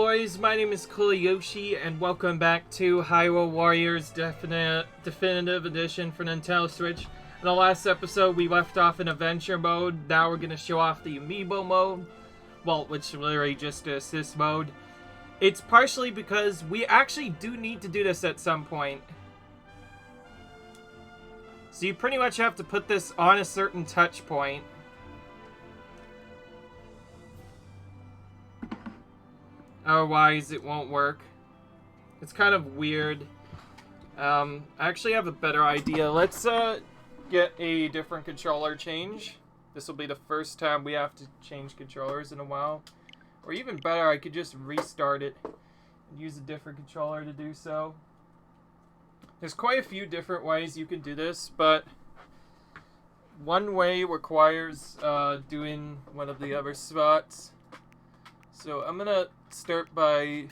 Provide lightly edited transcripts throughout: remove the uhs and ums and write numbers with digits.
boys, my name is Yoshi, and welcome back to Hyrule Warriors Definitive Edition for Nintendo Switch. In the last episode, we left off in Adventure Mode. Now we're going to show off the Amiibo Mode, well, which is literally just Assist Mode. It's partially because we actually do need to do this at some point. So you pretty much have to put this on a certain touch point. Otherwise, it won't work. It's kind of weird. I actually have a better idea. Let's get a different controller change. This will be the first time we have to change controllers in a while. Or even better, I could just restart it and use a different controller to do so. There's quite a few different ways you can do this, but one way requires doing one of the other spots. So I'm gonna start by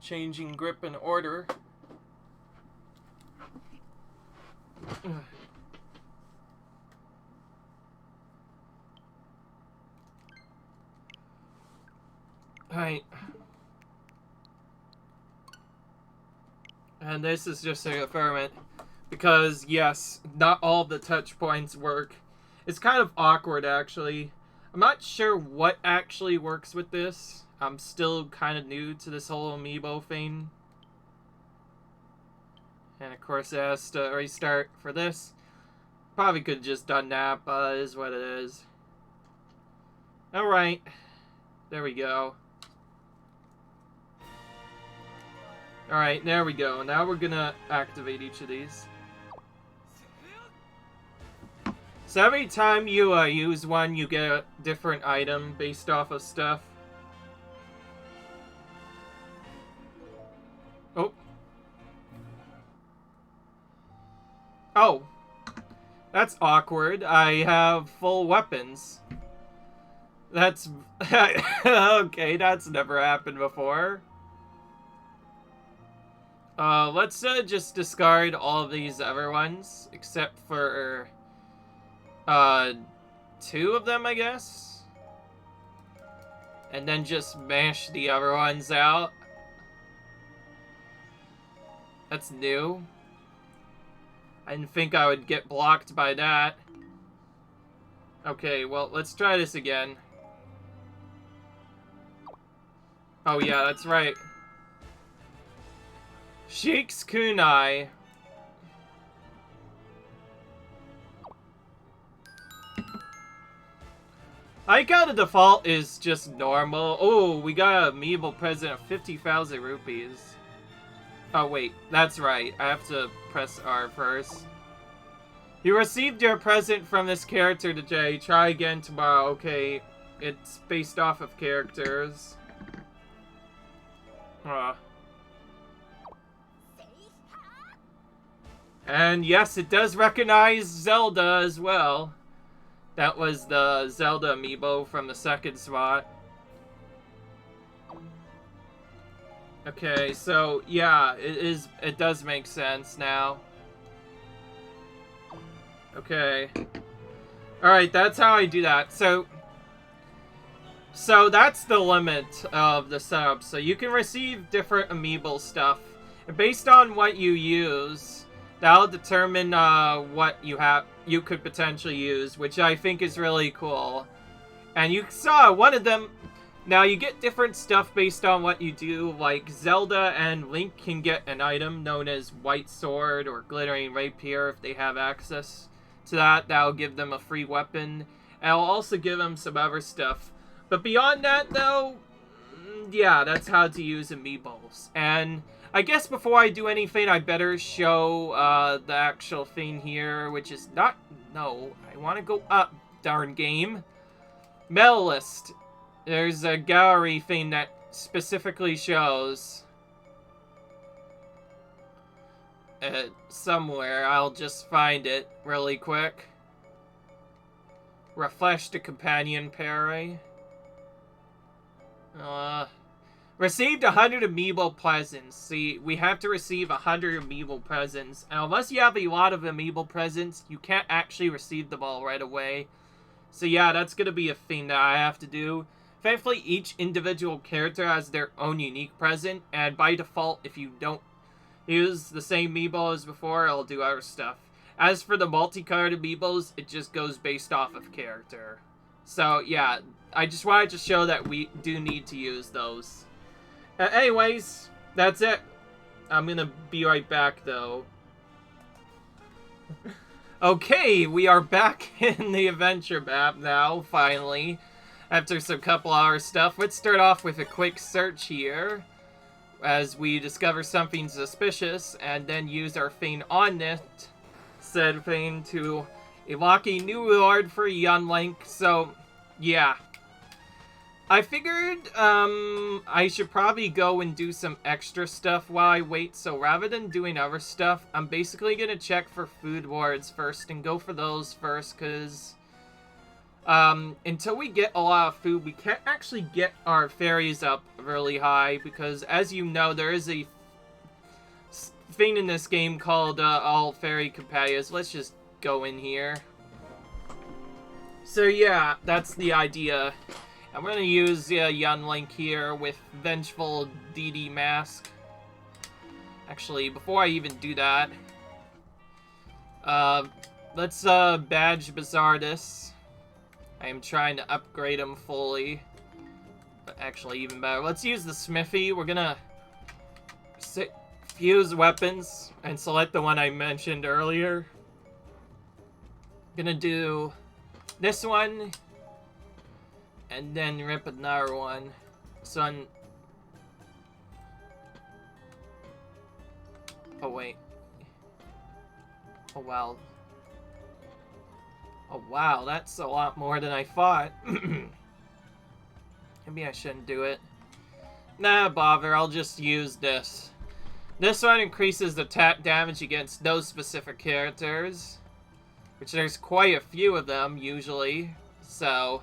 changing grip and order. Alright. And this is just an experiment. Because, yes, not all the touch points work. It's kind of awkward, actually. I'm not sure what actually works with this. I'm still kind of new to this whole Amiibo thing. And of course it has to restart for this. Probably could have just done that, but it is what it is. Alright. There we go. Alright, there we go. Now we're gonna activate each of these. So every time you use one, you get a different item based off of stuff. Oh. Oh. That's awkward. I have full weapons. That's... okay, that's never happened before. Let's just discard all of these other ones, except for... two of them, I guess? And then just mash the other ones out. That's new. I didn't think I would get blocked by that. Okay, well, let's try this again. Oh yeah, that's right. Sheiks Kunai. I like how the default is just normal. Oh, we got an amiibo present of 50,000 rupees. Oh wait, that's right. I have to press R first. You received your present from this character today. Try again tomorrow. Okay, it's based off of characters. And yes, it does recognize Zelda as well. That was the Zelda amiibo from the second spot. Okay, so yeah, it does make sense now. Okay. Alright, that's how I do that. So that's the limit of the setup. So you can receive different amiibo stuff. And based on what you use, that'll determine what you could potentially use, which I think is really cool. And you saw one of them. Now you get different stuff based on what you do, like Zelda and Link can get an item known as White Sword or Glittering Rapier if they have access to that. That'll give them a free weapon. And it'll also give them some other stuff. But beyond that though, yeah, that's how to use amiibos. And I guess before I do anything, I better show the actual thing here, which is not... No, I want to go up, darn game. Medal list. There's a gallery thing that specifically shows... somewhere. I'll just find it really quick. Refresh the companion parry. Received 100 amiibo presents. See, we have to receive 100 amiibo presents. And unless you have a lot of amiibo presents, you can't actually receive them all right away. So yeah, that's gonna be a thing that I have to do. Thankfully, each individual character has their own unique present, and by default, if you don't use the same amiibo as before, it'll do other stuff. As for the multicolored amiibos, it just goes based off of character. So, yeah, I just wanted to show that we do need to use those. Anyways, that's it. I'm gonna be right back, though. Okay, we are back in the adventure map now, finally. After some couple hours stuff. Let's start off with a quick search here. As we discover something suspicious, and then use our Feign on it. Said Feign to unlock a new reward for young Link. So, yeah. I figured I should probably go and do some extra stuff while I wait. So rather than doing other stuff, I'm basically going to check for food wards first and go for those first. Because until we get a lot of food, we can't actually get our fairies up really high. Because as you know, there is a thing in this game called all fairy companions. Let's just go in here. So yeah, that's the idea. I'm gonna use young Link here with Vengeful DD Mask. Actually, before I even do that, let's badge Bizarredus. I am trying to upgrade him fully, but actually even better. Let's use the Smithy. We're gonna fuse weapons and select the one I mentioned earlier. Gonna do this one. And then rip another one. Oh, wait. Oh, wow. Oh, wow. That's a lot more than I thought. Maybe I shouldn't do it. Nah, bother. I'll just use this. This one increases the attack damage against those specific characters. Which there's quite a few of them, usually. So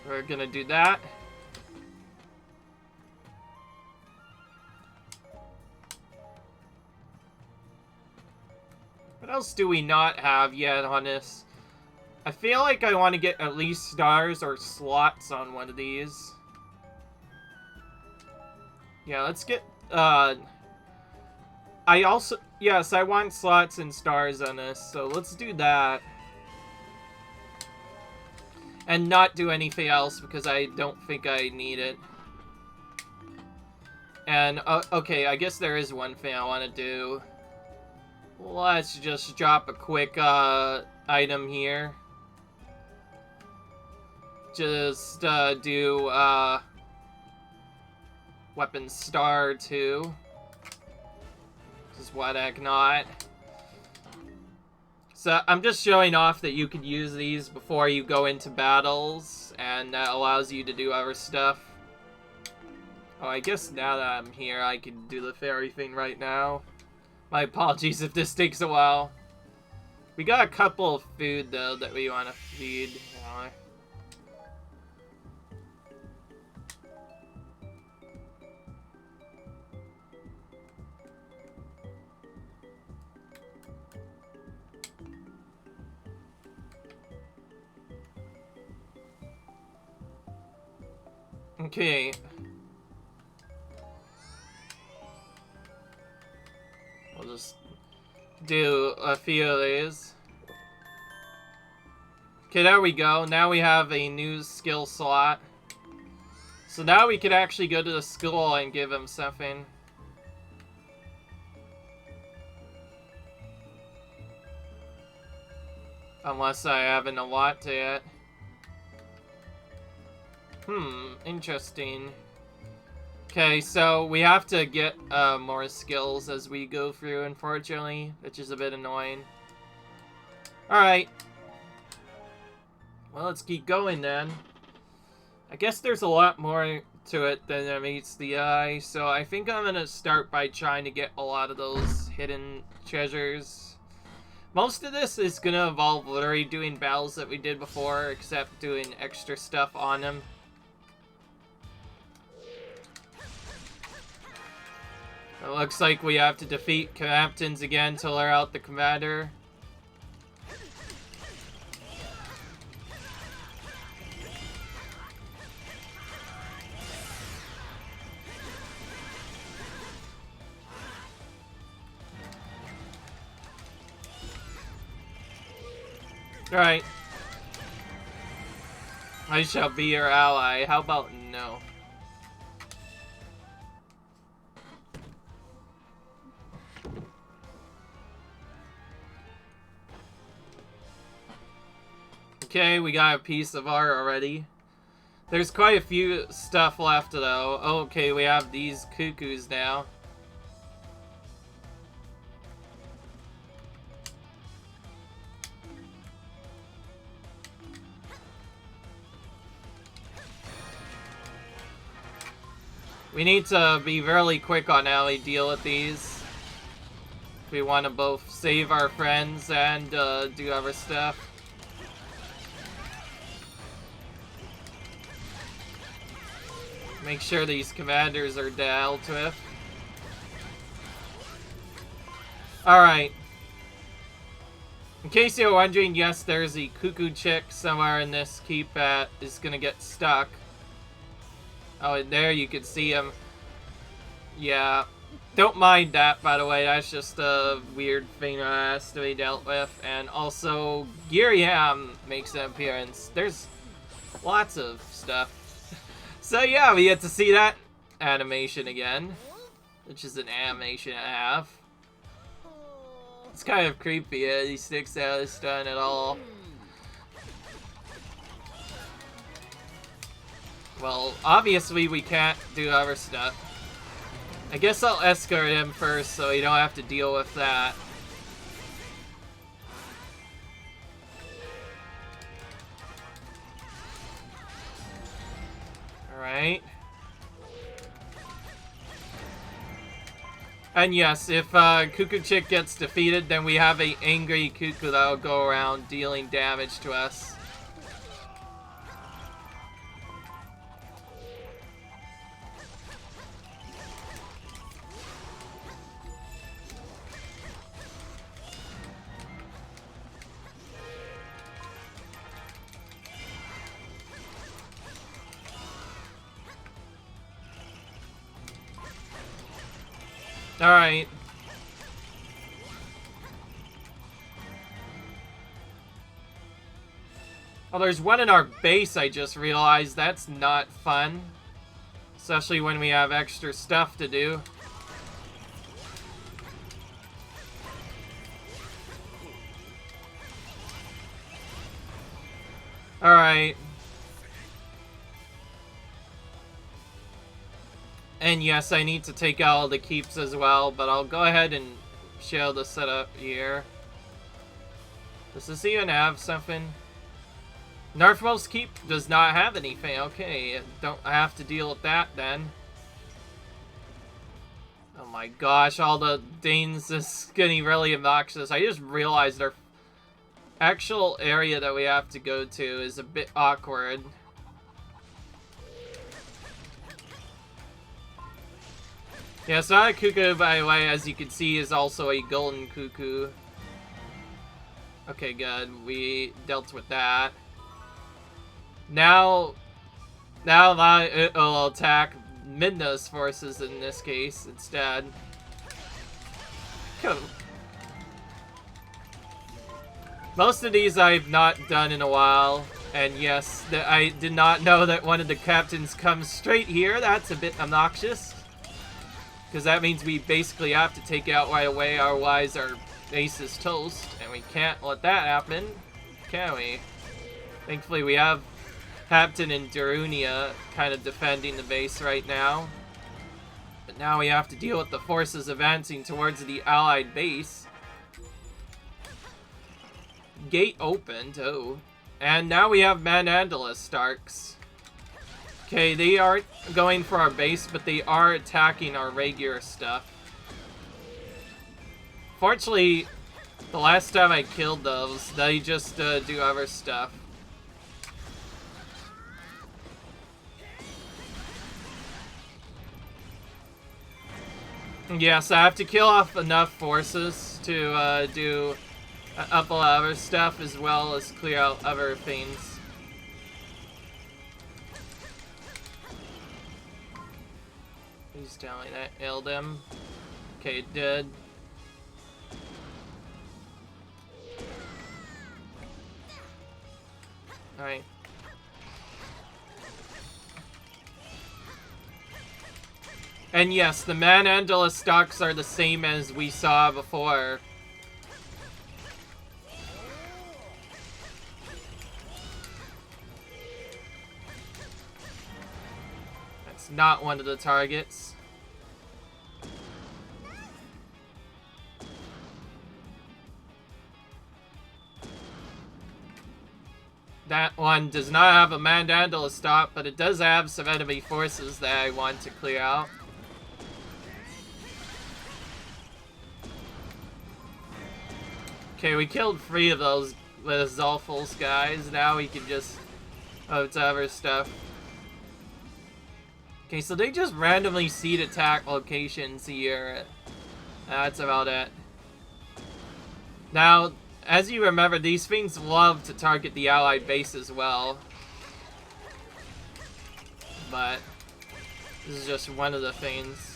we're gonna do that. What else do we not have yet on this? I feel like I want to get at least stars or slots on one of these. Yeah, let's get, yes, I want slots and stars on this, so let's do that. And not do anything else, because I don't think I need it. And, okay, I guess there is one thing I want to do. Let's just drop a quick, item here. Just, do, Weapon Star 2. This is what I cannot. So, I'm just showing off that you could use these before you go into battles, and that allows you to do other stuff. Oh, I guess now that I'm here, I can do the fairy thing right now. My apologies if this takes a while. We got a couple of food, though, that we want to feed. Okay. We'll just do a few of these. Okay, there we go. Now we have a new skill slot. So now we could actually go to the school and give him something. Unless I haven't a lot to it. Interesting. Okay, so we have to get more skills as we go through, unfortunately, which is a bit annoying. Alright. Well, let's keep going then. I guess there's a lot more to it than meets the eye, so I think I'm gonna start by trying to get a lot of those hidden treasures. Most of this is gonna involve literally doing battles that we did before, except doing extra stuff on them. It looks like we have to defeat captains again to lure out the commander. Alright. I shall be your ally. How about no? Okay, we got a piece of art already. There's quite a few stuff left though. Oh, okay, we have these Cuccos now. We need to be really quick on how we deal with these. If we want to both save our friends and do other stuff. Make sure these commanders are dealt with. Alright. In case you're wondering, yes, there's a Cucco chick somewhere in this keep that is gonna get stuck. Oh, and there you can see him. Yeah. Don't mind that, by the way. That's just a weird thing that has to be dealt with. And also, Giriam makes an appearance. There's lots of stuff. So yeah, we get to see that animation again. Which is an animation and a half. It's kind of creepy. He sticks out his stun at all. Well, obviously we can't do other stuff. I guess I'll escort him first so you don't have to deal with that. Alright. And yes, if Cucco Chick gets defeated, then we have a angry Cucco that will go around dealing damage to us. Alright. Oh, there's one in our base, I just realized. That's not fun. Especially when we have extra stuff to do. Alright. And yes, I need to take out all the keeps as well, but I'll go ahead and show the setup here. Does this even have something? Northmost Keep does not have anything. Okay, don't have to deal with that then. Oh my gosh, all the Danes is getting really obnoxious. I just realized our actual area that we have to go to is a bit awkward. Yeah, so that Cucco, by the way, as you can see, is also a golden Cucco. Okay, good. We dealt with that. Now that it will attack Midna's forces in this case instead. Cool. Most of these I've not done in a while. And yes, I did not know that one of the captains comes straight here. That's a bit obnoxious. Because that means we basically have to take out right away, otherwise our base is toast. And we can't let that happen, can we? Thankfully we have Captain and Darunia kind of defending the base right now. But now we have to deal with the forces advancing towards the allied base. Gate opened, oh. And now we have Manandala Starks. Okay, they aren't going for our base, but they are attacking our regular stuff. Fortunately, the last time I killed those, they just do other stuff. Yes, I have to kill off enough forces to do up a lot of other stuff, as well as clear out other things. Please tell me that ailed him. Okay, it did. Alright. And yes, the Manandala stocks are the same as we saw before. That's not one of the targets. That one does not have a Manandala stock, but it does have some enemy forces that I want to clear out. Okay, we killed 3 of those Zolfals guys. Now we can just to other stuff. Okay, so they just randomly seed attack locations here. That's about it. Now, as you remember, these things love to target the allied base as well. But this is just one of the things.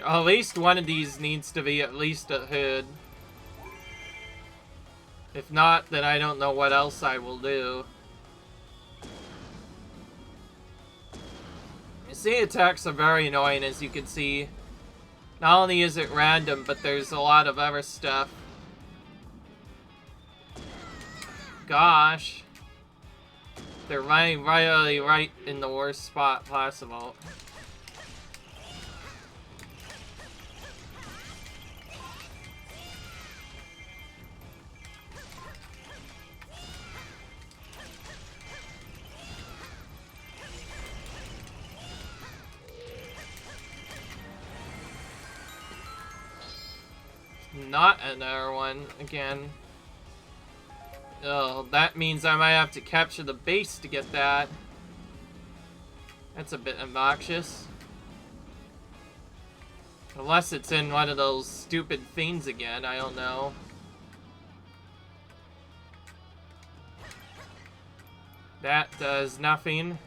At least one of these needs to be at least a hood. If not, then I don't know what else I will do. Sea attacks are very annoying, as you can see. Not only is it random, but there's a lot of other stuff. Gosh. They're running really right in the worst spot possible. Not another one again. Oh, that means I might have to capture the base to get that. That's a bit obnoxious. Unless it's in one of those stupid things again, I don't know. That does nothing.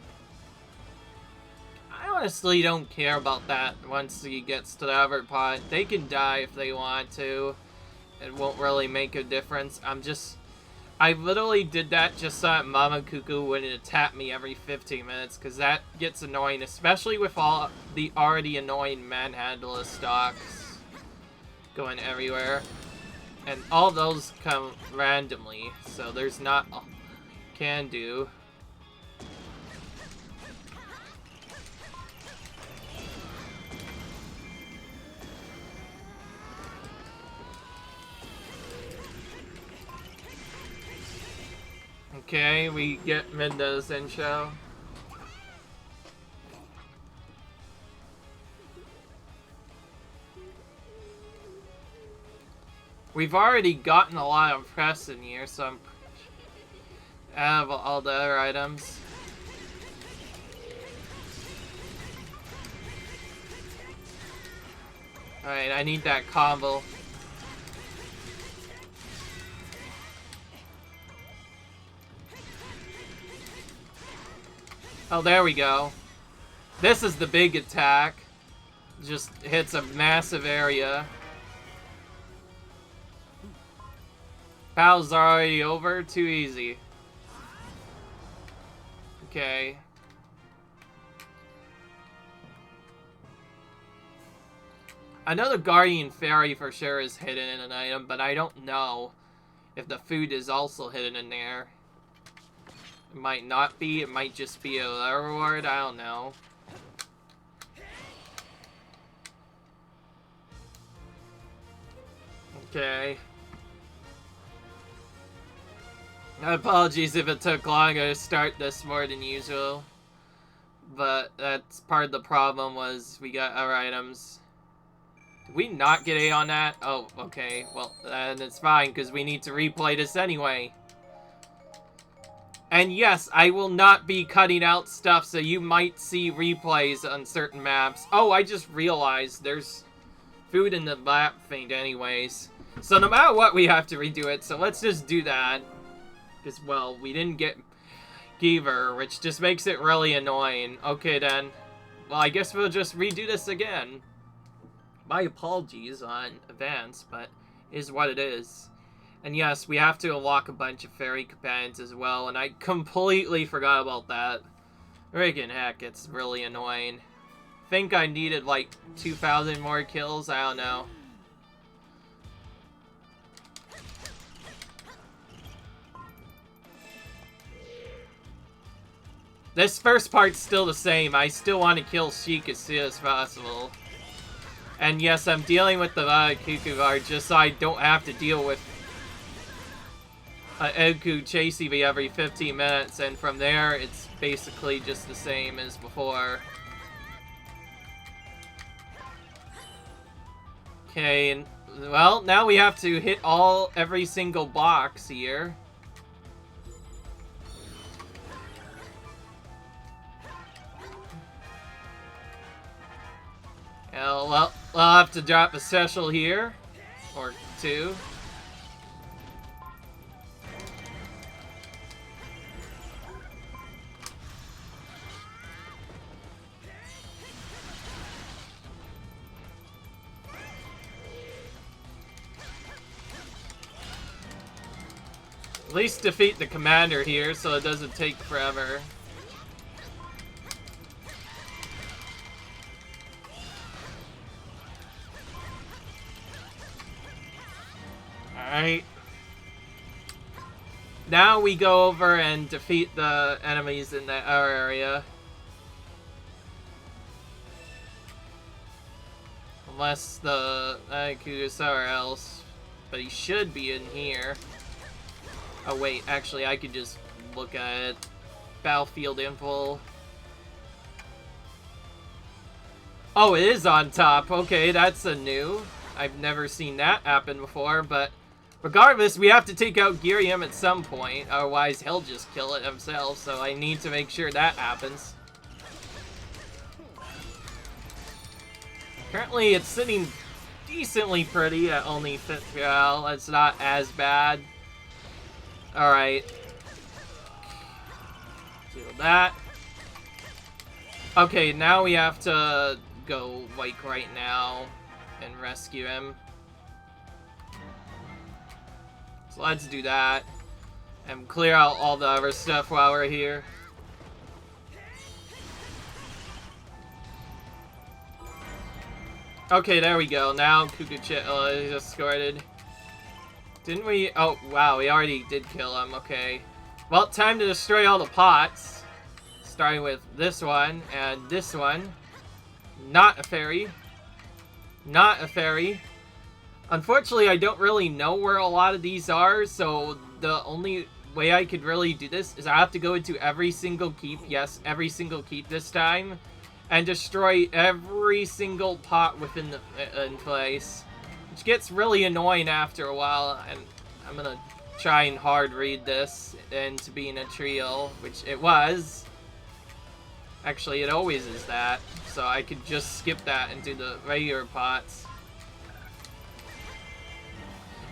I honestly don't care about that once he gets to the other pot. They can die if they want to. It won't really make a difference. I literally did that just so that Mama Cucco wouldn't attack me every 15 minutes, because that gets annoying, especially with all the already annoying Manhandler stocks going everywhere. And all those come randomly, so there's not a can do. Okay, we get Minda's intro. We've already gotten a lot of press in here, so I'm out of all the other items. Alright, I need that combo. Oh, there we go. This is the big attack. Just hits a massive area. Battle's already over. Too easy. Okay. I know the Guardian Fairy for sure is hidden in an item, but I don't know if the food is also hidden in there. It might not be, it might just be a reward, I don't know. Okay. Apologies if it took longer to start this more than usual. But that's part of the problem, was we got our items. Did we not get A on that? Oh, okay. Well, then it's fine, because we need to replay this anyway. And yes, I will not be cutting out stuff, so you might see replays on certain maps. Oh, I just realized there's food in the map thing anyways. So no matter what, we have to redo it, so let's just do that. Because, well, we didn't get... Giver, which just makes it really annoying. Okay then. Well, I guess we'll just redo this again. My apologies on advance, but it is what it is. And yes, we have to unlock a bunch of fairy companions as well, and I completely forgot about that. Friggin' heck, it's really annoying. Think I needed like 2,000 more kills? I don't know. This first part's still the same. I still want to kill Sheik as soon as possible. And yes, I'm dealing with the Cucco guard just so I don't have to deal with Edku chasing me every 15 minutes, and from there, it's basically just the same as before. Okay, and, well, now we have to hit every single box here. Well, I'll have to drop a special here, or two. At least defeat the commander here so it doesn't take forever. Alright. Now we go over and defeat the enemies in our area. Unless the Aiku is somewhere else. But he should be in here. Oh wait, actually I could just look at it. Battlefield info. Oh, it is on top. Okay, that's a new. I've never seen that happen before, but regardless, we have to take out Girium at some point, otherwise he'll just kill it himself, so I need to make sure that happens. Currently, it's sitting decently pretty at only 5th gal. It's not as bad. Alright. Do that. Okay, now we have to go, like, right now and rescue him. So let's do that. And clear out all the other stuff while we're here. Okay, there we go. Now Cucco is escorted. Didn't we? Oh, wow, we already did kill him. Okay. Well, time to destroy all the pots. Starting with this one and this one. Not a fairy. Not a fairy. Unfortunately, I don't really know where a lot of these are, so the only way I could really do this is I have to go into every single keep. Yes, every single keep this time. And destroy every single pot within the in place. Which gets really annoying after a while, and I'm gonna try and hard read this into being a trio, which it was. Actually, it always is that, so I could just skip that and do the regular pots.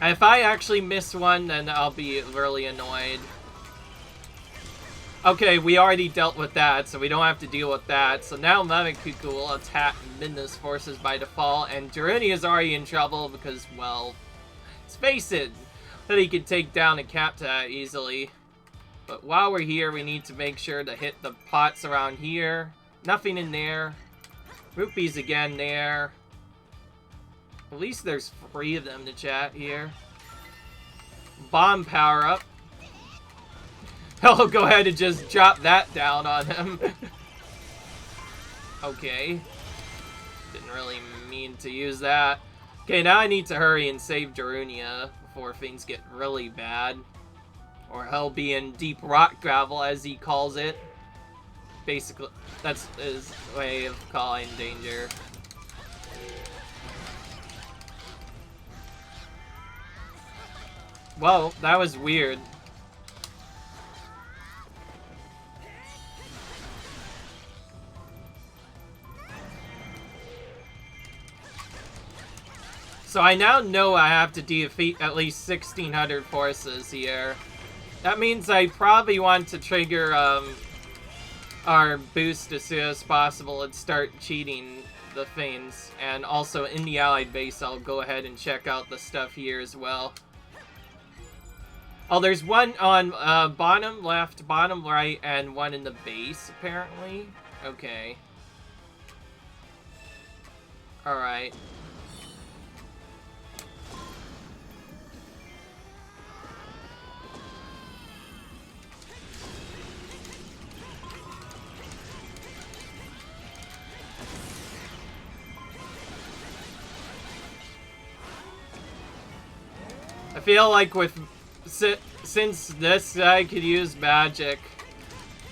And if I actually miss one, then I'll be really annoyed. Okay, we already dealt with that, so we don't have to deal with that. So now Cucco will attack Midna's forces by default, and Daruni is already in trouble because, well, let's face it, that he could take down a Capta easily. But while we're here, we need to make sure to hit the pots around here. Nothing in there. Rupees again there. At least there's 3 of them to chat here. Bomb power up. I'll go ahead and just drop that down on him. Okay. Didn't really mean to use that. Okay, now I need to hurry and save Darunia before things get really bad. Or he'll be in deep rock gravel, as he calls it. Basically, that's his way of calling danger. Whoa, that was weird. So I now know I have to defeat at least 1,600 forces here. That means I probably want to trigger our boost as soon as possible and start cheating the things. And also in the allied base, I'll go ahead and check out the stuff here as well. Oh, there's one on bottom left, bottom right, and one in the base, apparently. Okay. Alright. I feel like with... Since this guy could use magic,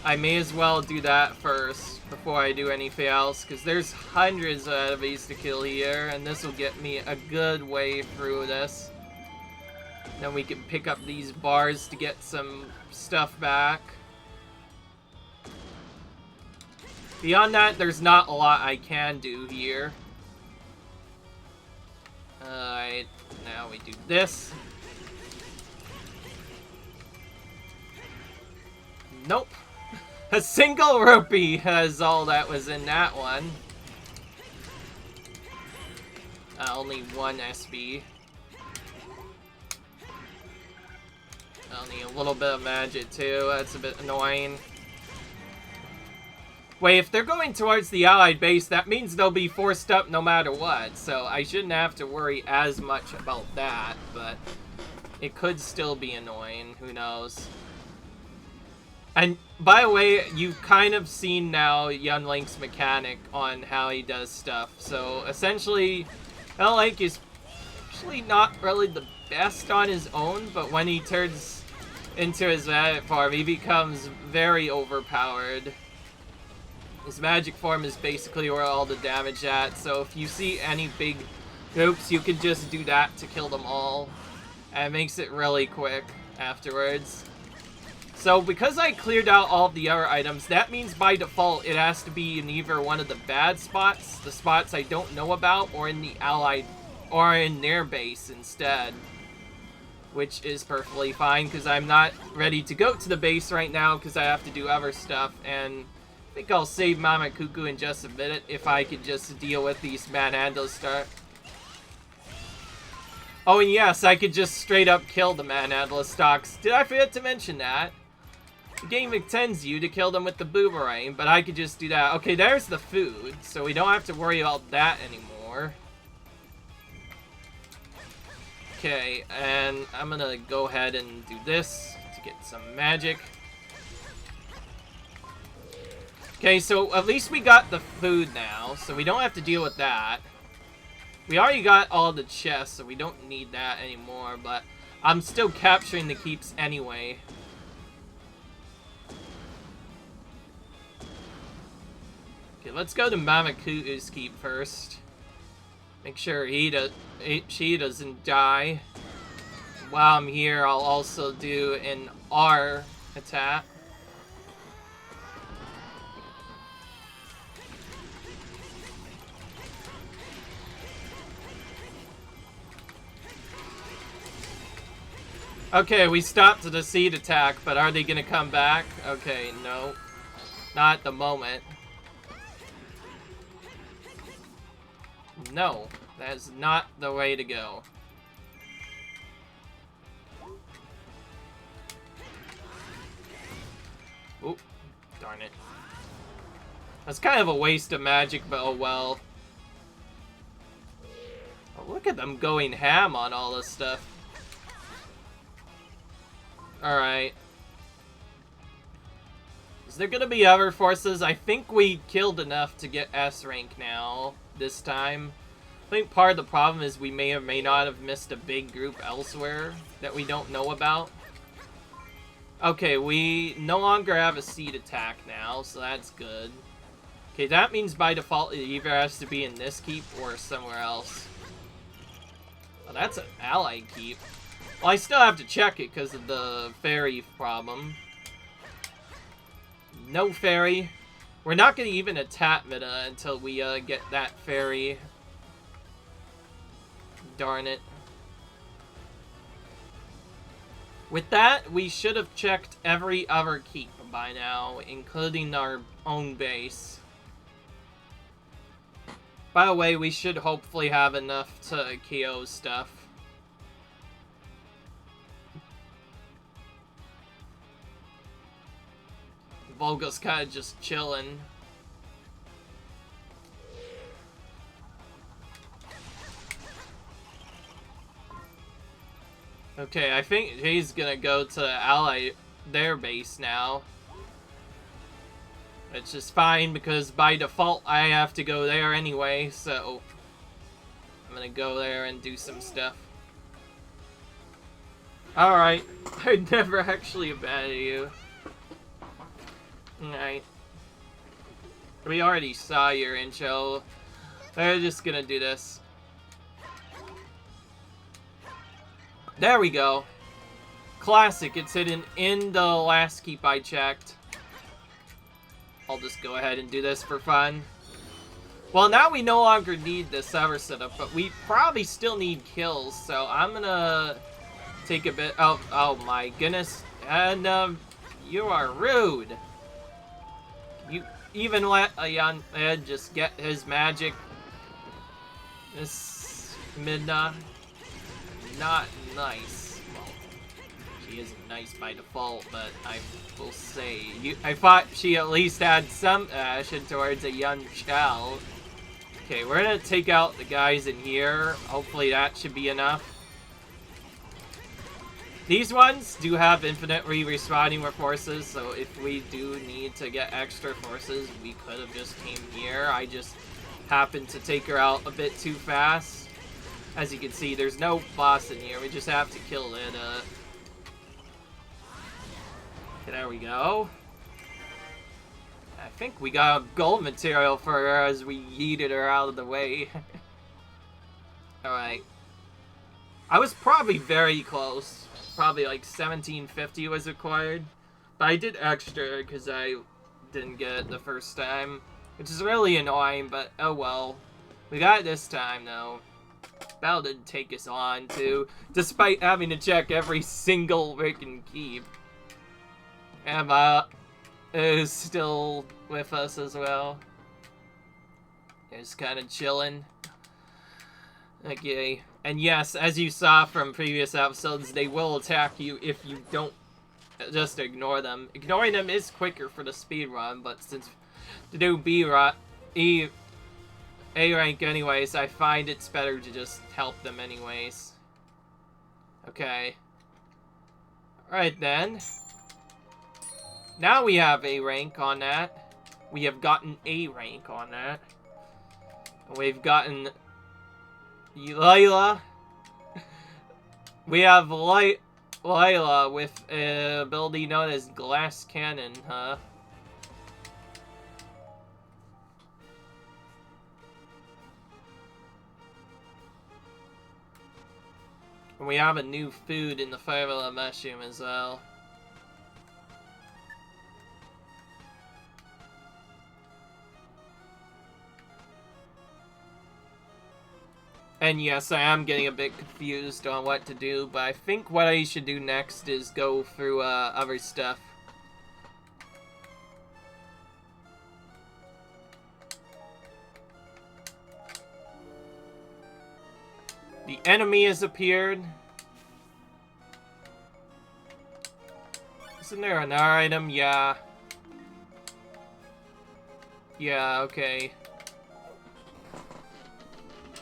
I may as well do that first before I do anything else, because there's hundreds of enemies to kill here, and this will get me a good way through this. Then we can pick up these bars to get some stuff back. Beyond that, there's not a lot I can do here. Alright, now we do this. Nope. A single rupee has all that was in that one. Only one SB. Only a little bit of magic too. That's a bit annoying. Wait, if they're going towards the allied base, that means they'll be forced up no matter what. So I shouldn't have to worry as much about that, but it could still be annoying. Who knows? And, by the way, you've kind of seen now Young Link's mechanic on how he does stuff. So, essentially, Young Link is actually not really the best on his own, but when he turns into his magic form, he becomes very overpowered. His magic form is basically where all the damage at, so if you see any big groups, you can just do that to kill them all. And it makes it really quick afterwards. So, because I cleared out all of the other items, that means by default it has to be in either one of the bad spots, the spots I don't know about, or in the allied, or in their base instead. Which is perfectly fine, because I'm not ready to go to the base right now, because I have to do other stuff, and I think I'll save Mama Cucco in just a minute, if I could just deal with these manhandles start. Oh, and yes, I could just straight up kill the manhandle stocks. Did I forget to mention that? The game intends you to kill them with the boomerang, but I could just do that. Okay, there's the food, so we don't have to worry about that anymore. Okay, and I'm gonna go ahead and do this to get some magic. Okay, so at least we got the food now, so we don't have to deal with that. We already got all the chests, so we don't need that anymore, but I'm still capturing the keeps anyway. Okay, let's go to Mama Cucco's keep first. Make sure she doesn't die. While I'm here, I'll also do an R attack. Okay, we stopped the seed attack, but are they gonna come back? Okay, no. Not at the moment. No, that is not the way to go. Oop, darn it. That's kind of a waste of magic, but oh well. Oh, look at them going ham on all this stuff. Alright. Is there gonna be other forces? I think we killed enough to get S rank now, this time. I think part of the problem is we may or may not have missed a big group elsewhere that we don't know about. Okay, we no longer have a seed attack now, so that's good. Okay, that means by default it either has to be in this keep or somewhere else. Well, that's an allied keep. Well, I still have to check it because of the fairy problem. No fairy. We're not going to even attack Meta until we get that fairy. Darn it. With that, we should have checked every other keep by now, including our own base. By the way, we should hopefully have enough to KO stuff. Volga's kind of just chilling. Okay, I think he's gonna go to ally their base now. Which is fine because by default I have to go there anyway, so I'm gonna go there and do some stuff. Alright, I never actually abandoned you. Alright. We already saw your intro. We're just gonna do this. There we go. Classic, it's hidden in the last keep I checked. I'll just go ahead and do this for fun. Well, now we no longer need this other setup, but we probably still need kills, so I'm gonna take a bit. Oh my goodness. And, you are rude. You even let a young Ed just get his magic. This Midna. Not nice. Well, she isn't nice by default, but I will say, I thought she at least had some action towards a young child. Okay, we're gonna take out the guys in here. Hopefully that should be enough. These ones do have infinitely respawning forces, so if we do need to get extra forces, we could have just came here. I just happened to take her out a bit too fast. As you can see, there's no boss in here. We just have to kill it. There we go. I think we got a gold material for her as we yeeted her out of the way. Alright. I was probably very close. Probably like 1750 was required. But I did extra because I didn't get it the first time. Which is really annoying, but oh well. We got it this time, though. Battle didn't take us on, too. Despite having to check every single freaking keep. Emma is still with us as well. Just kind of chilling. Okay. And yes, as you saw from previous episodes, they will attack you if you don't just ignore them. Ignoring them is quicker for the speed run, but since to do A rank anyways, I find it's better to just help them anyways. Okay. Alright then. Now we have A rank on that. We have gotten A rank on that. And we've gotten Layla. We have Layla with an ability known as Glass Cannon, huh? And we have a new food in the Firefly Mushroom as well. And yes, I am getting a bit confused on what to do, but I think what I should do next is go through other stuff. The enemy has appeared. Isn't there another item? Yeah. Yeah, okay.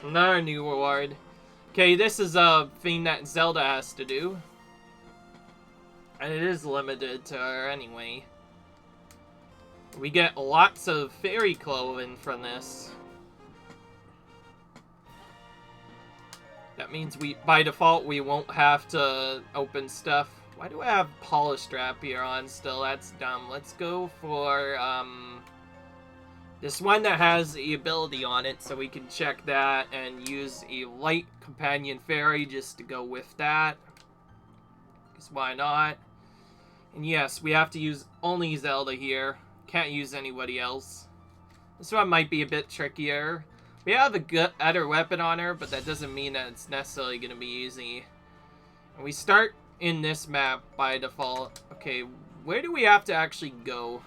Another new reward. Okay, this is a thing that Zelda has to do. And it is limited to her anyway. We get lots of fairy clothing from this. That means by default, we won't have to open stuff. Why do I have Polish Strap here on still? That's dumb. Let's go for, this one that has the ability on it, so we can check that and use a light companion fairy just to go with that. Because why not? And yes, we have to use only Zelda here. Can't use anybody else. This one might be a bit trickier. We have a good other weapon on her, but that doesn't mean that it's necessarily going to be easy. And we start in this map by default. Okay, where do we have to actually go?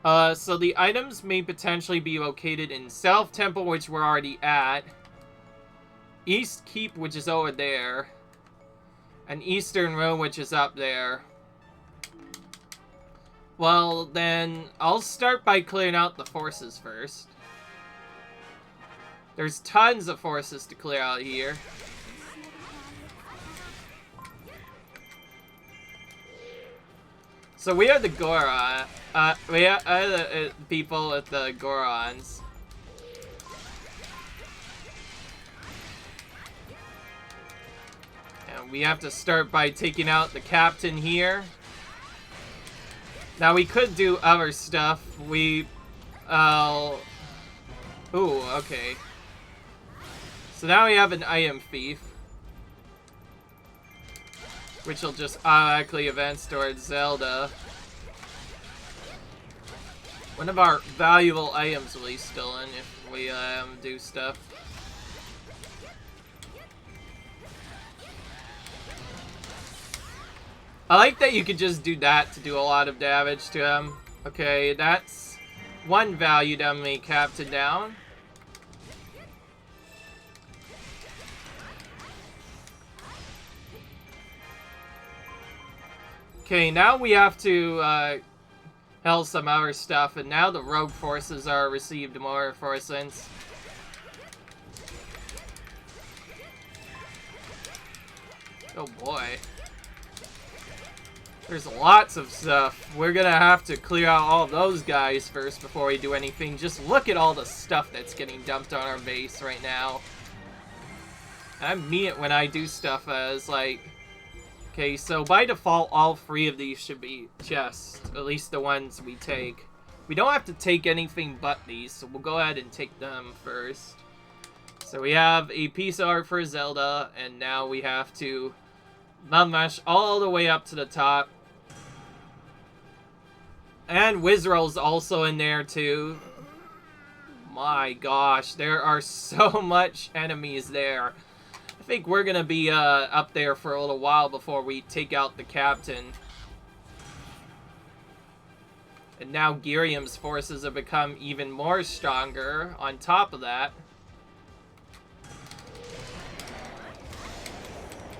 So the items may potentially be located in South Temple, which we're already at. East Keep, which is over there. And Eastern Room, which is up there. Well, then, I'll start by clearing out the forces first. There's tons of forces to clear out here. So we are the Goron. We are the people with the Gorons. And we have to start by taking out the captain here. Now we could do other stuff. Ooh, okay. So now we have an item thief, which will just automatically advance towards Zelda. One of our valuable items will be stolen if we do stuff. I like that you could just do that to do a lot of damage to him. Okay, that's one valued enemy captain down. Okay, now we have to hell some other stuff, and now the rogue forces are received more reinforcements. Oh boy. There's lots of stuff. We're gonna have to clear out all of those guys first before we do anything. Just look at all the stuff that's getting dumped on our base right now. I mean it when I do stuff as, like... Okay, so by default, all three of these should be chests. At least the ones we take. We don't have to take anything but these, so we'll go ahead and take them first. So we have a piece of art for Zelda, and now we have to mud mesh all the way up to the top. And Wizroll's also in there too. My gosh, there are so much enemies there. I think we're gonna be up there for a little while before we take out the captain. And now Girium's forces have become even more stronger on top of that.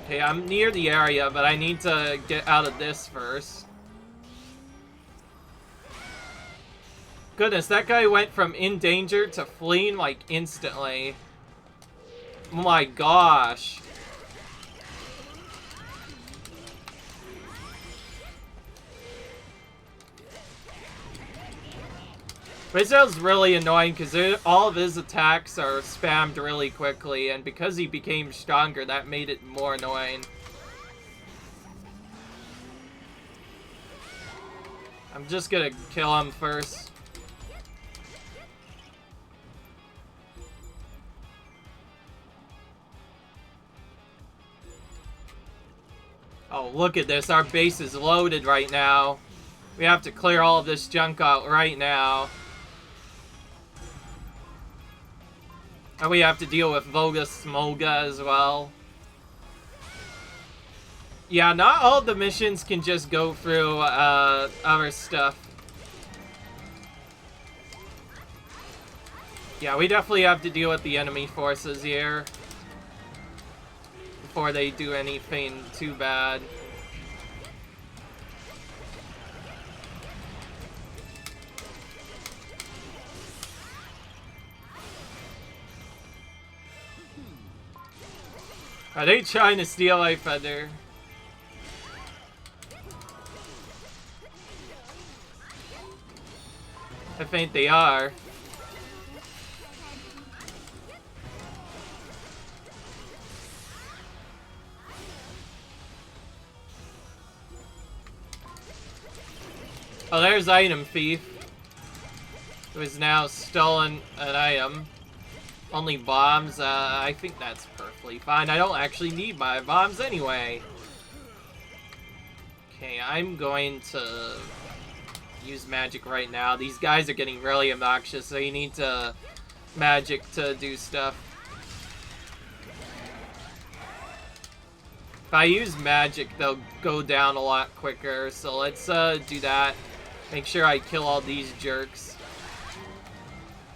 Okay, I'm near the area, but I need to get out of this first. Goodness, that guy went from in danger to fleeing, like, instantly. Oh my gosh. Rizzo's really annoying because all of his attacks are spammed really quickly, and because he became stronger, that made it more annoying. I'm just gonna kill him first. Oh, look at this. Our base is loaded right now. We have to clear all of this junk out right now. And we have to deal with Voga Smolga as well. Yeah, not all the missions can just go through other stuff. Yeah, we definitely have to deal with the enemy forces here before they do anything too bad. Are they trying to steal Life Feather? I think they are. Oh, there's Item Thief, who has now stolen an item. Only bombs, I think that's perfectly fine. I don't actually need my bombs anyway. Okay, I'm going to use magic right now. These guys are getting really obnoxious, so you need to magic to do stuff. If I use magic, they'll go down a lot quicker. So let's do that. Make sure I kill all these jerks.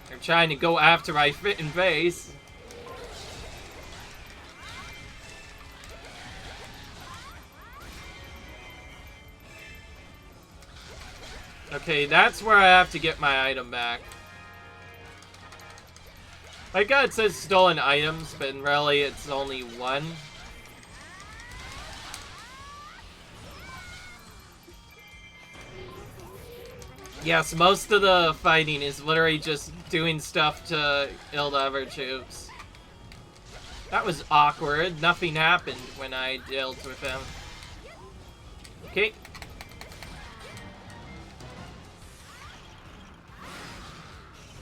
They're trying to go after my fit and face. Okay, that's where I have to get my item back. Like God, it says stolen items, but really it's only one. Yes, most of the fighting is literally just doing stuff to kill the other troops. That was awkward. Nothing happened when I dealt with him. Okay.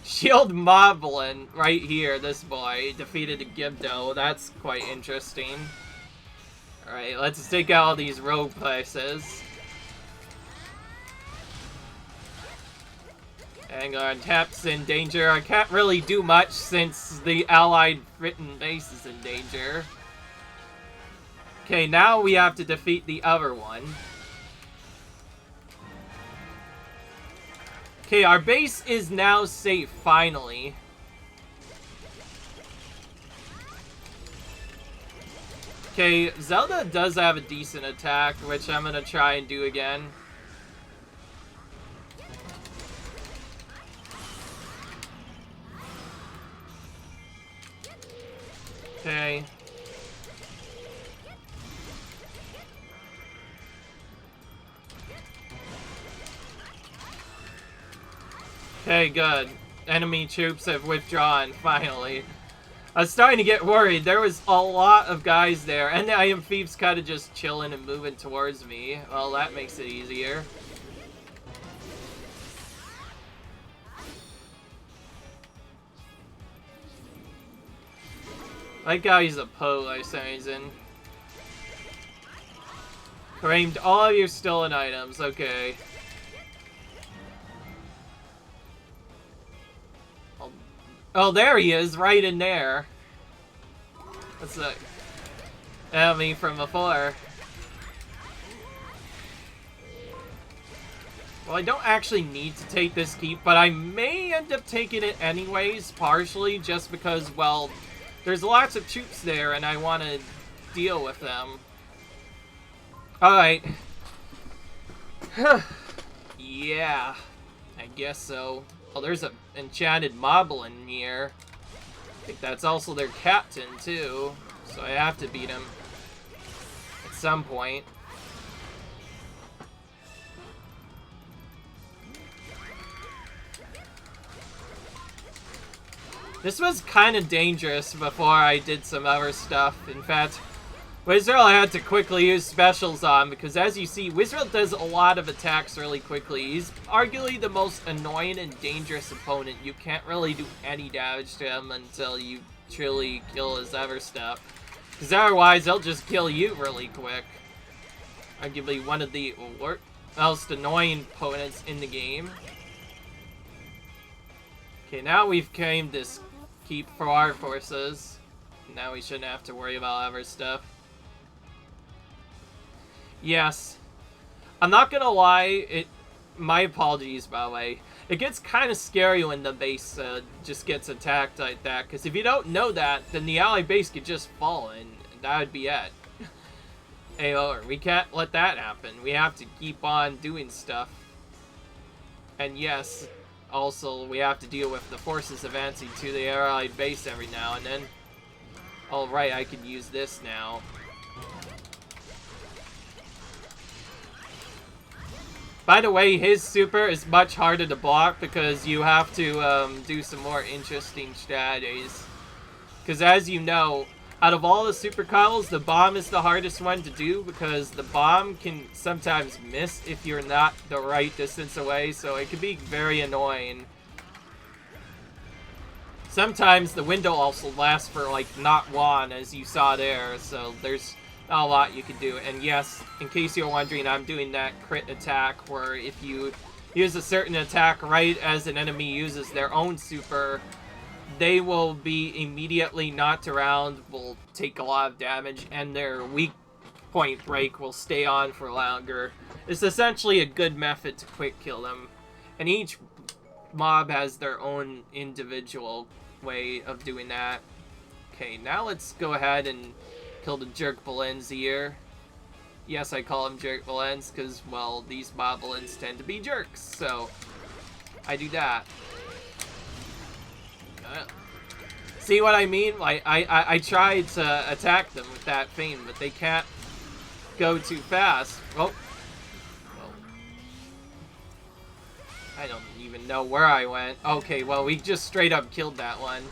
Shield Moblin right here, this boy defeated a Gibdo. That's quite interesting. Alright, let's take out all these rogue places. Hang on, Tap's in danger. I can't really do much since the allied written base is in danger. Okay, now we have to defeat the other one. Okay, our base is now safe, finally. Okay, Zelda does have a decent attack, which I'm gonna try and do again. Okay. Okay, good. Enemy troops have withdrawn, finally. I was starting to get worried. There was a lot of guys there, and the Iron Thief's kind of just chilling and moving towards me. Well, that makes it easier. That guy's a po, for some reason. Claimed all of your stolen items, okay. Oh, there he is, right in there. That's the enemy from before. Well, I don't actually need to take this keep, but I may end up taking it anyways, partially, just because, well, there's lots of troops there, and I want to deal with them. Alright. Yeah, I guess so. Oh, there's an enchanted Moblin here. I think that's also their captain, too. So I have to beat him at some point. This was kind of dangerous before I did some other stuff. In fact, Wizarl I had to quickly use specials on because, as you see, Wizarl does a lot of attacks really quickly. He's arguably the most annoying and dangerous opponent. You can't really do any damage to him until you truly kill his other stuff. Because otherwise, he'll just kill you really quick. Arguably one of the most annoying opponents in the game. Okay, now we've claimed this keep for our forces. Now we shouldn't have to worry about other stuff. Yes. I'm not gonna lie, my apologies, by the way. It gets kind of scary when the base just gets attacked like that, because if you don't know that, then the ally base could just fall, and that would be it. Hey, we can't let that happen. We have to keep on doing stuff. And yes, also, we have to deal with the forces advancing to the allied base every now and then. Alright, I can use this now. By the way, his super is much harder to block because you have to do some more interesting strategies. Because as you know, out of all the super combos, the bomb is the hardest one to do because the bomb can sometimes miss if you're not the right distance away, so it can be very annoying. Sometimes the window also lasts for like not one, as you saw there, so there's not a lot you can do. And yes, in case you're wondering, I'm doing that crit attack where if you use a certain attack right as an enemy uses their own super, they will be immediately knocked around, will take a lot of damage, and their weak Point Break will stay on for longer. It's essentially a good method to quick kill them. And each mob has their own individual way of doing that. Okay, now let's go ahead and kill the Jerk Valenzier. Yes, I call him Jerk Valens because, well, these moblins tend to be jerks, so I do that. See what I mean? Like, I tried to attack them with that feint, but they can't go too fast. Oh. I don't even know where I went. Okay, well, we just straight up killed that one.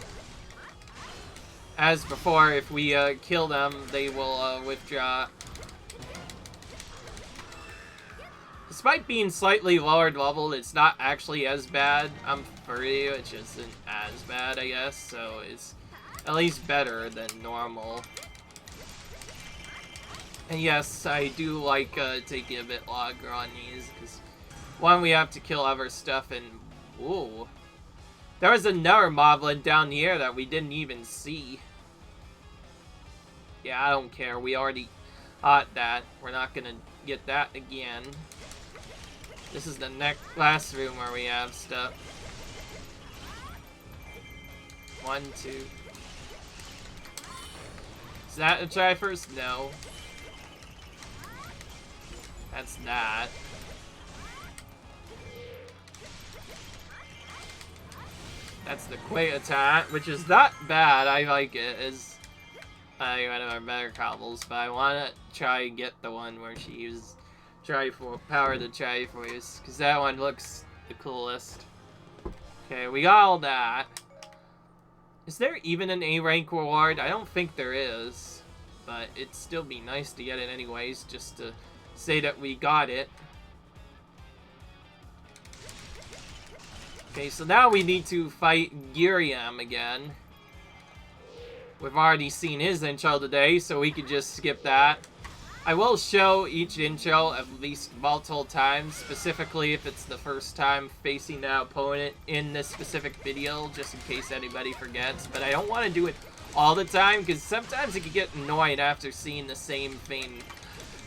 As before, if we kill them, they will withdraw. Despite being slightly lower leveled, it's not actually as bad. I'm 30, which isn't as bad, I guess, so it's at least better than normal. And yes, I do like taking a bit longer on these, because one, we have to kill other stuff, and ooh, there was another moblin down here that we didn't even see. Yeah, I don't care. We already caught that. We're not gonna get that again. This is the last room where we have stuff. 1, 2. Is that a Triforce? No. That's that. That's the Quake attack, which is not bad. I like it. It's one of our better combos, but I want to try and get the one where she uses power the Triforce, because that one looks the coolest. Okay, we got all that. Is there even an A rank reward? I don't think there is, but it'd still be nice to get it anyways, just to say that we got it. Okay, so now we need to fight Giriam again. We've already seen his intro today, so we could just skip that. I will show each intro at least multiple times, specifically if it's the first time facing that opponent in this specific video, just in case anybody forgets. But I don't want to do it all the time, because sometimes it can get annoying after seeing the same thing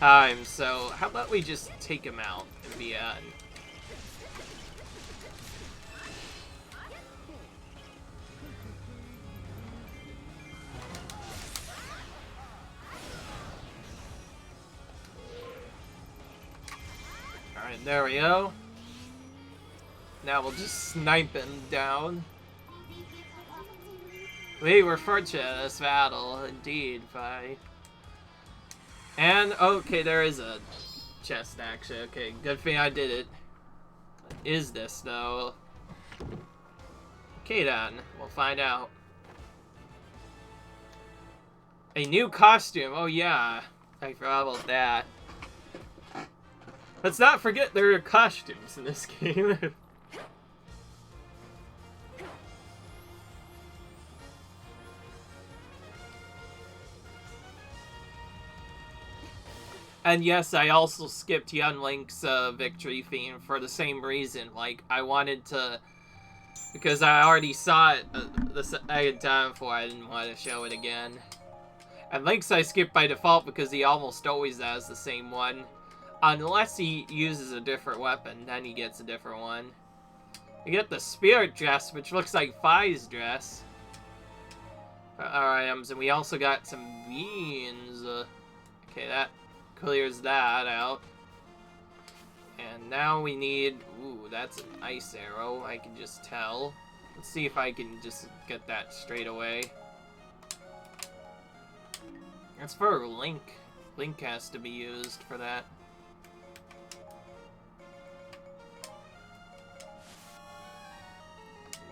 time. So how about we just take him out in the end? Alright, there we go. Now we'll just snipe him down. We were fortunate in this battle, indeed, bye. And, okay, there is a chest, actually. Okay, good thing I did it. What is this, though? Okay, then. We'll find out. A new costume. Oh, yeah. I forgot about that. Let's not forget there are costumes in this game. And yes, I also skipped Young Link's victory theme for the same reason. Like, I wanted to... Because I already saw it the second time before, I didn't want to show it again. And Link's I skipped by default because he almost always has the same one. Unless he uses a different weapon, then he gets a different one. You get the Spirit dress, which looks like Fi's dress. Our items, and we also got some beans. Okay, that clears that out. And now we need... Ooh, that's an ice arrow, I can just tell. Let's see if I can just get that straight away. That's for Link. Link has to be used for that.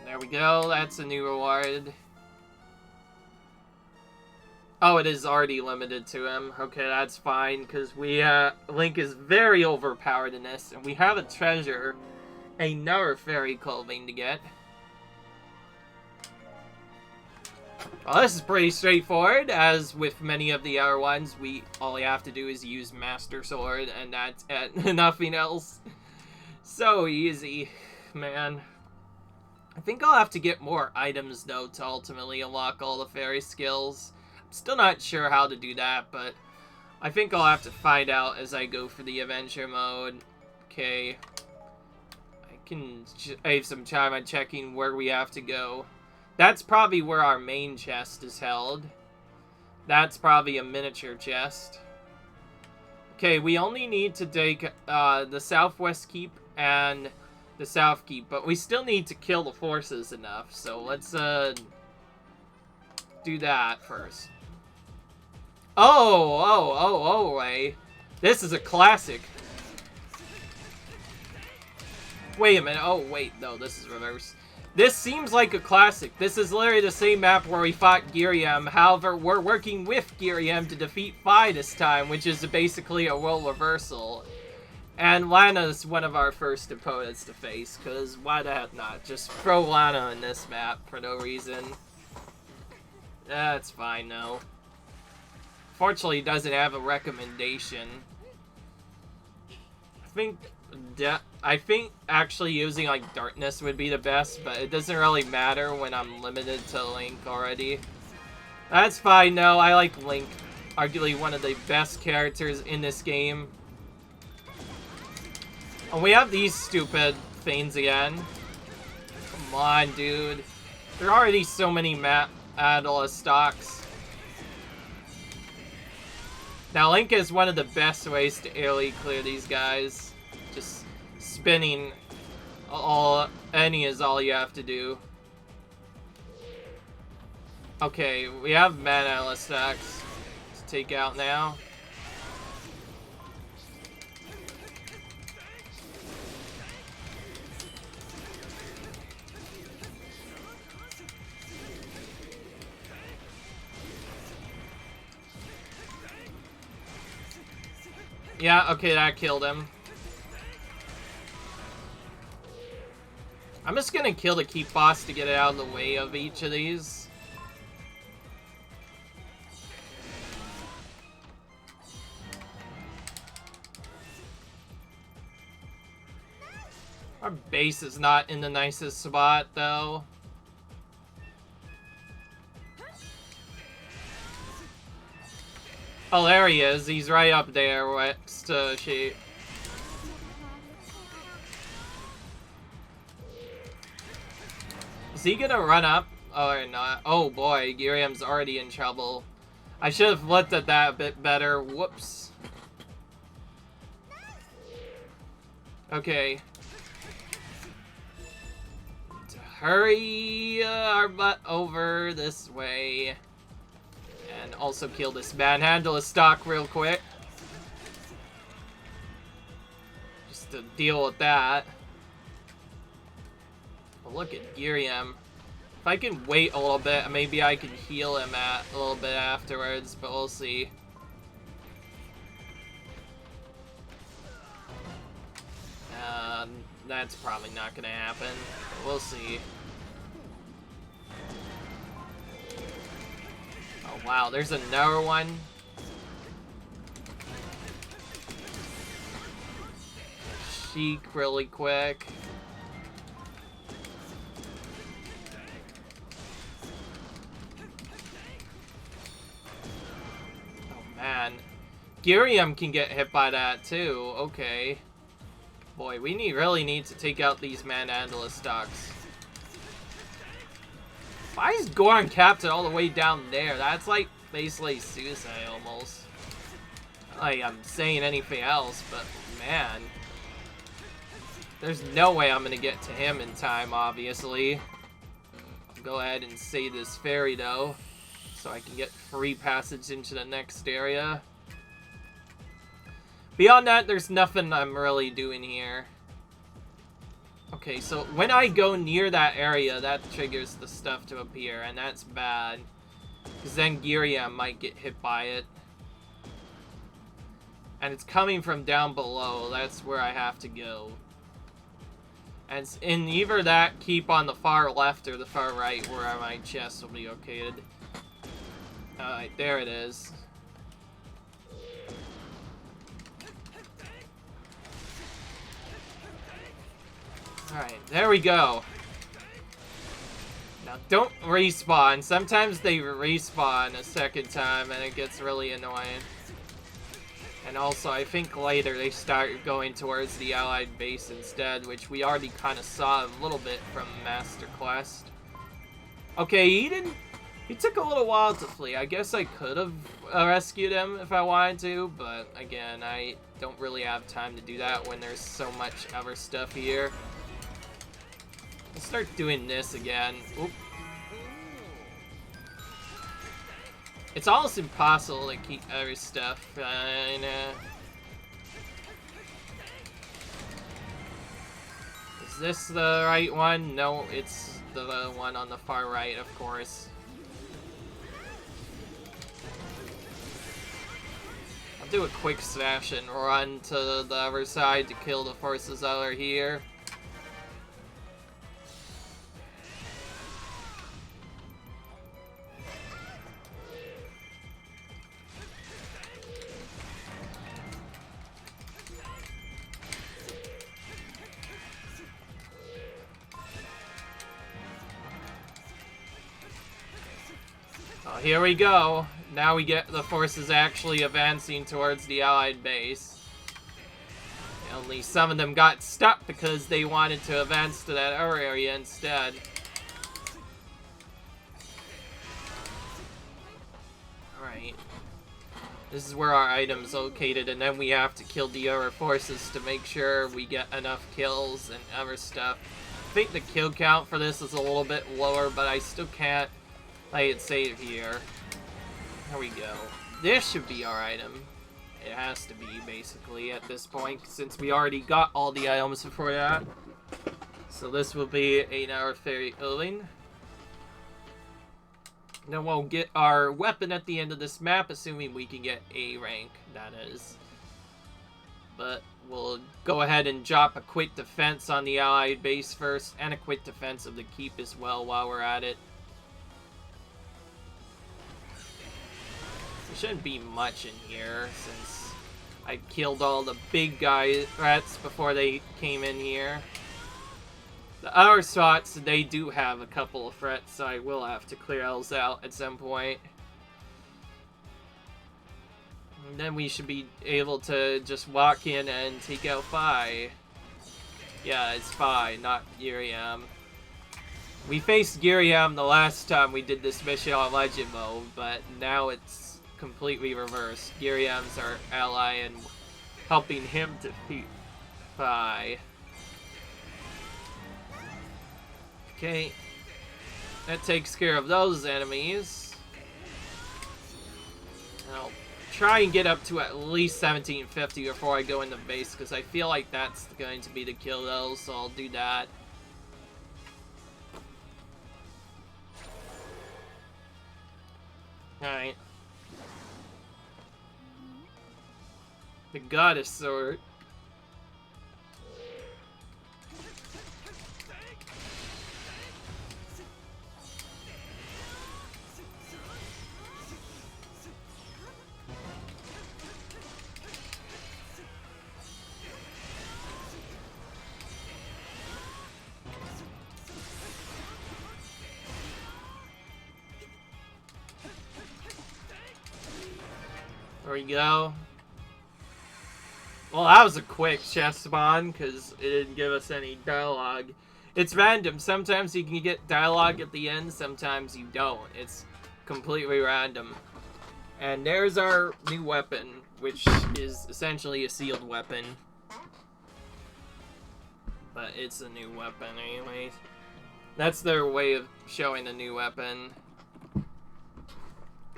There we go, that's a new reward. Oh, it is already limited to him. Okay, that's fine, because Link is very overpowered in this, and we have a treasure, another fairy clothing to get. Well, this is pretty straightforward, as with many of the other ones, all we have to do is use Master Sword, and that's it, nothing else. So easy, man. I think I'll have to get more items, though, to ultimately unlock all the fairy skills. I'm still not sure how to do that, but I think I'll have to find out as I go for the adventure mode. Okay. I can save some time on checking where we have to go. That's probably where our main chest is held. That's probably a miniature chest. Okay, we only need to take the Southwest Keep and the South Keep, but we still need to kill the forces enough, so let's do that first. Oh, wait. This is a classic. Wait a minute. Oh, wait. No, this is reverse. This seems like a classic. This is literally the same map where we fought Giriam. However, we're working with Giriam to defeat Fi this time, which is basically a role reversal. And Lana's one of our first opponents to face, because why the heck not? Just throw Lana in this map for no reason. That's fine, though. Fortunately, it doesn't have a recommendation. I think actually using like Darkness would be the best, but it doesn't really matter when I'm limited to Link already. That's fine, no, I like Link. Arguably one of the best characters in this game. And we have these stupid things again. Come on, dude. There are already so many Adela stocks. Now, Link is one of the best ways to early clear these guys. Just spinning any is all you have to do. Okay, we have mana stacks to take out now. Yeah, okay, that killed him. I'm just gonna kill the Keep boss to get it out of the way of each of these. Our base is not in the nicest spot, though. Oh, there he is. He's right up there next to she. Is he gonna run up? Oh, or not? Oh boy, Giriam's already in trouble. I should have looked at that a bit better. Whoops. Okay. To hurry our butt over this way. And also kill this manhandle stock real quick. Just to deal with that. Well, look at Giriam. If I can wait a little bit, maybe I can heal him a little bit afterwards, but we'll see. That's probably not gonna happen. But we'll see. Oh wow, there's another one. Sheik really quick. Oh man. Giriam can get hit by that too. Okay. Boy, we really need to take out these Manandala stocks. Why is Goron captain all the way down there? That's like basically suicide almost. Not like I'm saying anything else, but man. There's no way I'm gonna get to him in time, obviously. I'll go ahead and save this fairy though, so I can get free passage into the next area. Beyond that, there's nothing I'm really doing here. Okay, so when I go near that area, that triggers the stuff to appear, and that's bad. Because then Giriam might get hit by it. And it's coming from down below, that's where I have to go. And it's in either that keep on the far left or the far right where my chest will be located. Alright, there it is. Alright, there we go. Now, don't respawn. Sometimes they respawn a second time, and it gets really annoying. And also, I think later they start going towards the Allied base instead, which we already kind of saw a little bit from Master Quest. Okay, he took a little while to flee. I guess I could have rescued him if I wanted to, but again, I don't really have time to do that when there's so much other stuff here. Let's start doing this again. Oop. It's almost impossible to keep other stuff. Is this the right one? No, it's the one on the far right, of course. I'll do a quick slash and run to the other side to kill the forces that are here. Oh, here we go. Now we get the forces actually advancing towards the Allied base. Only some of them got stuck because they wanted to advance to that other area instead. Alright. This is where our item's located, and then we have to kill the other forces to make sure we get enough kills and other stuff. I think the kill count for this is a little bit lower, but I still can't play it safe here. There we go. This should be our item. It has to be, basically, at this point, since we already got all the items before that. So this will be another fairy building. Then we'll get our weapon at the end of this map, assuming we can get A rank, that is. But we'll go ahead and drop a quick defense on the Allied base first, and a quick defense of the keep as well while we're at it. Shouldn't be much in here since I killed all the big guy threats before they came in here. The other spots, they do have a couple of threats, so I will have to clear those out at some point. And then we should be able to just walk in and take out Phi. Yeah, it's Phi, not Giriam. We faced Giriam the last time we did this mission on Legend mode, but now it's completely reversed. Giriam's our ally and helping him defeat Phi. Okay. That takes care of those enemies. I'll try and get up to at least 1750 before I go in the base, because I feel like that's going to be the kill those, so I'll do that. Alright. The goddess sword. There we go. Well, that was a quick chest spawn, because it didn't give us any dialogue. It's random. Sometimes you can get dialogue at the end, sometimes you don't. It's completely random. And there's our new weapon, which is essentially a sealed weapon. But it's a new weapon anyways. That's their way of showing the new weapon.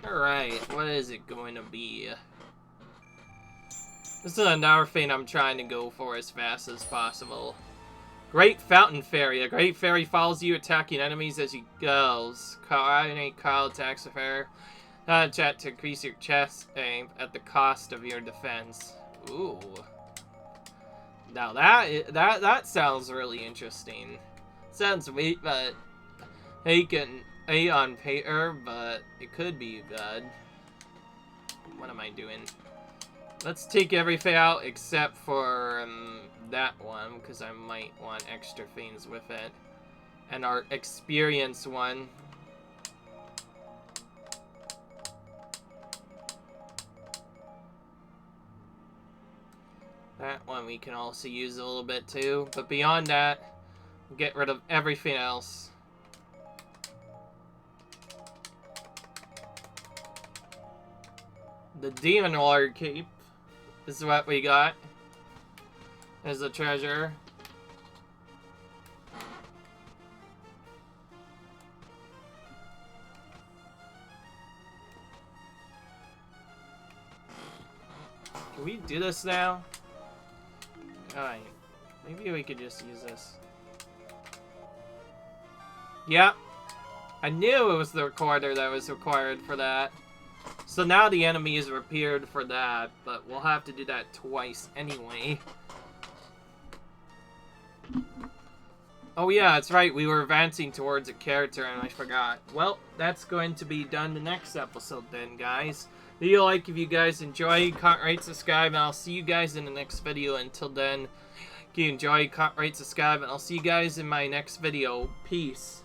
Alright, what is it going to be? This is another thing I'm trying to go for as fast as possible. Great Fountain Fairy. A great fairy follows you, attacking enemies as you goes. Coordinate Carl attacks with her. Chat to increase your chest aim at the cost of your defense. Ooh. Now that sounds really interesting. Sounds weak, but he can A on paper, but it could be good. What am I doing? Let's take everything out except for that one, because I might want extra things with it. And our experience one. we can also use a little bit too. But beyond that, we'll get rid of everything else. The Demon Lord Cape is what we got as a treasure. Can we do this now? Alright. Maybe we could just use this. Yeah. I knew it was the recorder that was required for that. So now the enemy is repaired for that, but we'll have to do that twice anyway. Oh yeah, that's right, we were advancing towards a character and I forgot. Well, that's going to be done the next episode then, guys. Video like if you guys enjoy, comment, rate, subscribe, and I'll see you guys in the next video. Until then, if you enjoy, comment, rate, subscribe, and I'll see you guys in my next video. Peace.